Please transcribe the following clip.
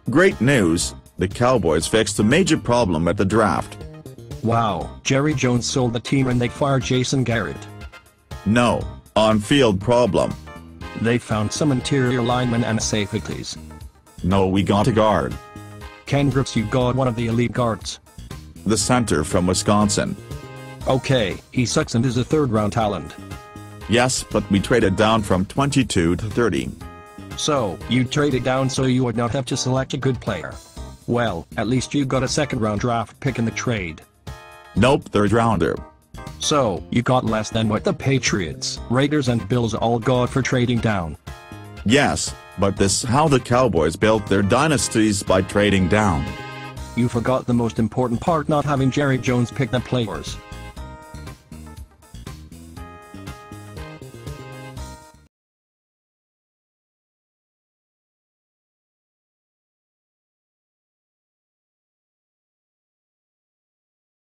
Great news, the Cowboys fixed a major problem at the draft. Wow, Jerry Jones sold the team and they fired Jason Garrett. No, on-field problem. They found some interior linemen and safeties. No, we got a guard. Ken Griffey, you got one of the elite guards. The center from Wisconsin. Okay, he sucks and is a third-round talent. Yes, but we traded down from 22 to 30. So, you traded down so you would not have to select a good player. Well, at least you got a second-round draft pick in the trade. Nope, third rounder. So, you got less than what the Patriots, Raiders and Bills all got for trading down. Yes, but this is how the Cowboys built their dynasties, by trading down. You forgot the most important part: not having Jerry Jones pick the players.